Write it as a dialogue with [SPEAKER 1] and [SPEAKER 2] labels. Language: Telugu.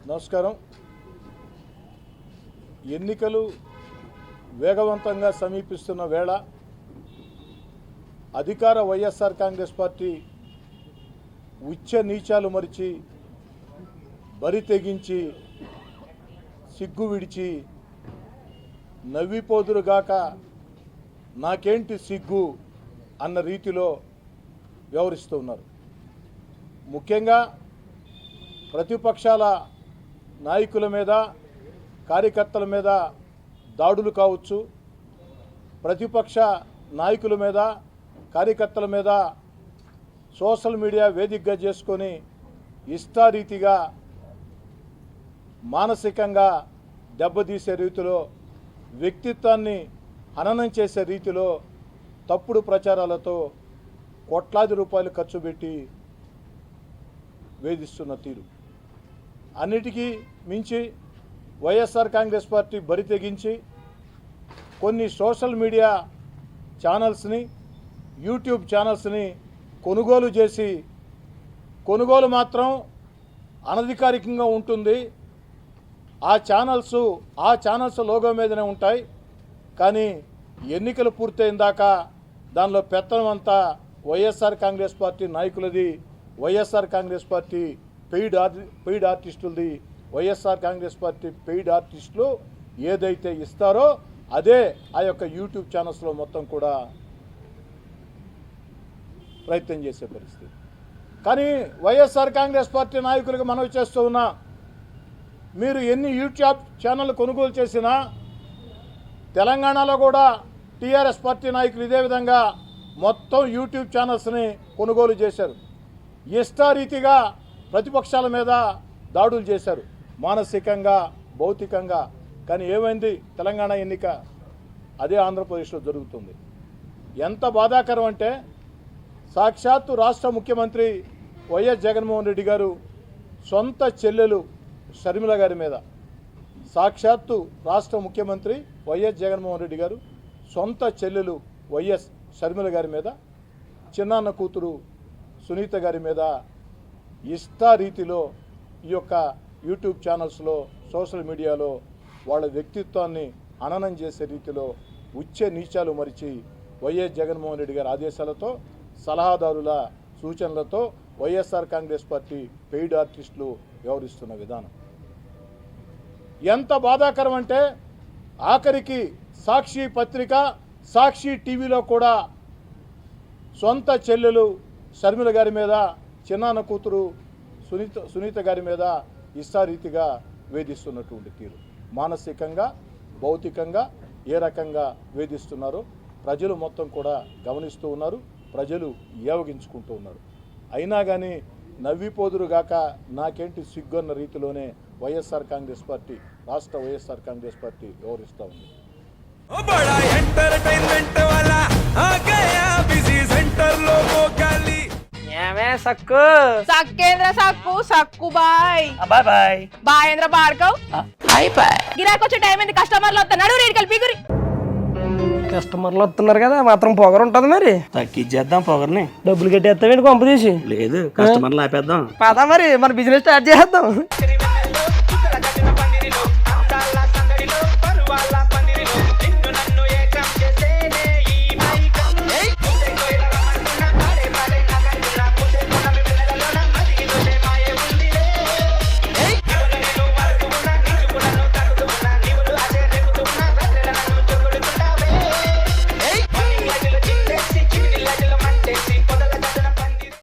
[SPEAKER 1] నమస్కారం. ఎన్నికలు వేగవంతంగా సమీపిస్తున్న వేళ అధికార వైఎస్ఆర్ కాంగ్రెస్ పార్టీ ఉచ్చ నీచాలు మరిచి బరి తెగించి సిగ్గు విడిచి నవ్విపోదురుగాక నాకేంటి సిగ్గు అన్న రీతిలో వ్యవహరిస్తూ ఉన్నారు. ముఖ్యంగా ప్రతిపక్షాల నాయకుల మీద, కార్యకర్తల మీద దాడులు కావచ్చు, ప్రతిపక్ష నాయకుల మీద, కార్యకర్తల మీద సోషల్ మీడియా వేదికగా చేసుకొని ఇష్టారీతిగా మానసికంగా దెబ్బతీసే రీతిలో, వ్యక్తిత్వాన్ని హననం చేసే రీతిలో తప్పుడు ప్రచారాలతో కోట్లాది రూపాయలు ఖర్చు పెట్టి వేధిస్తున్న తీరు. అన్నిటికీ మించి వైఎస్ఆర్ కాంగ్రెస్ పార్టీ బరి తెగించి కొన్ని సోషల్ మీడియా ఛానల్స్ని, యూట్యూబ్ ఛానల్స్ని కొనుగోలు చేసి, కొనుగోలు మాత్రం అనధికారికంగా ఉంటుంది, ఆ ఛానల్స్ లోగో మీదనే ఉంటాయి, కానీ ఎన్నికలు పూర్తయిన దాకా దానిలో పెత్తనం అంతా వైఎస్ఆర్ కాంగ్రెస్ పార్టీ నాయకులది, వైఎస్ఆర్ కాంగ్రెస్ పార్టీ పెయిడ్ ఆర్టిస్టులది. వైఎస్ఆర్ కాంగ్రెస్ పార్టీ పెయిడ్ ఆర్టిస్టులు ఏదైతే ఇస్తారో అదే ఆ యొక్క యూట్యూబ్ ఛానల్స్లో మొత్తం కూడా ప్రయత్నం చేసే పరిస్థితి. కానీ వైఎస్ఆర్ కాంగ్రెస్ పార్టీ నాయకులకు మనవి చేస్తూ ఉన్నా, మీరు ఎన్ని యూట్యూబ్ ఛానళ్ళు కొనుగోలు చేసినా తెలంగాణలో కూడా టీఆర్ఎస్ పార్టీ నాయకులు ఇదే విధంగా మొత్తం యూట్యూబ్ ఛానల్స్ని కొనుగోలు చేశారు. ఇష్టారీతిగా ప్రతిపక్షాల మీద దాడులు చేశారు, మానసికంగా, భౌతికంగా. కానీ ఏమైంది? తెలంగాణ ఎన్నిక అదే ఆంధ్రప్రదేశ్లో జరుగుతుంది. ఎంత బాధాకరం అంటే, సాక్షాత్తు రాష్ట్ర ముఖ్యమంత్రి వైఎస్ జగన్మోహన్ రెడ్డి గారు సొంత చెల్లెలు షర్మిల గారి మీద, సాక్షాత్తు రాష్ట్ర ముఖ్యమంత్రి వైఎస్ జగన్మోహన్ రెడ్డి గారు సొంత చెల్లెలు వైఎస్ షర్మిల గారి మీద, చిన్నాన్న కూతురు సునీత గారి మీద ఇష్టారీతిలో ఈ యొక్క యూట్యూబ్ ఛానల్స్లో, సోషల్ మీడియాలో వాళ్ళ వ్యక్తిత్వాన్ని హననం చేసే రీతిలో ఉచ్చ నీచాలు మరిచి వైఎస్ జగన్మోహన్ రెడ్డి గారి ఆదేశాలతో, సలహాదారుల సూచనలతో వైఎస్ఆర్ కాంగ్రెస్ పార్టీ పెయిడ్ ఆర్టిస్టులు వ్యవహరిస్తున్న విధానం ఎంత బాధాకరం అంటే, ఆఖరికి సాక్షి పత్రిక, సాక్షి టీవీలో కూడా సొంత చెల్లెలు షర్మిల గారి మీద, చిన్నాన్న కూతురు సునీత గారి మీద ఇష్టారీతిగా వేధిస్తున్నటువంటి తీరు, మానసికంగా, భౌతికంగా ఏ రకంగా వేధిస్తున్నారో ప్రజలు మొత్తం కూడా గమనిస్తూ ఉన్నారు, ప్రజలు ఏవగించుకుంటూ ఉన్నారు. అయినా కానీ నవ్విపోదురుగాక నాకేంటి సిగ్గు అన్న రీతిలోనే వైఎస్ఆర్ కాంగ్రెస్ పార్టీ, రాష్ట్ర వైఎస్ఆర్ కాంగ్రెస్ పార్టీ వ్యవహరిస్తూ ఉంది.
[SPEAKER 2] సక్కు
[SPEAKER 3] సక్కేంద్ర సక్కు సక్కు బాయ్
[SPEAKER 2] బాయ్ బాయ్
[SPEAKER 3] బాయేంద్ర బాడ్కవ్
[SPEAKER 2] బాయ్ బాయ్.
[SPEAKER 3] గిరాకి వచ్చే టైం ఏంది? కస్టమర్లు వస్తున్నాడు, రేడికల్ పిగురి.
[SPEAKER 2] కస్టమర్లు వస్తున్నారు కదా, మాత్రం పొగరు ఉంటది మరి.
[SPEAKER 4] తగ్గించేద్దాం పొగర్ని.
[SPEAKER 2] డబ్బులు కట్టేస్తావేంటి కొంప తీసి?
[SPEAKER 4] లేదు, కస్టమర్లు ఆపేద్దాం.
[SPEAKER 2] పదా మరి మన బిజినెస్ స్టార్ట్ చేద్దాం.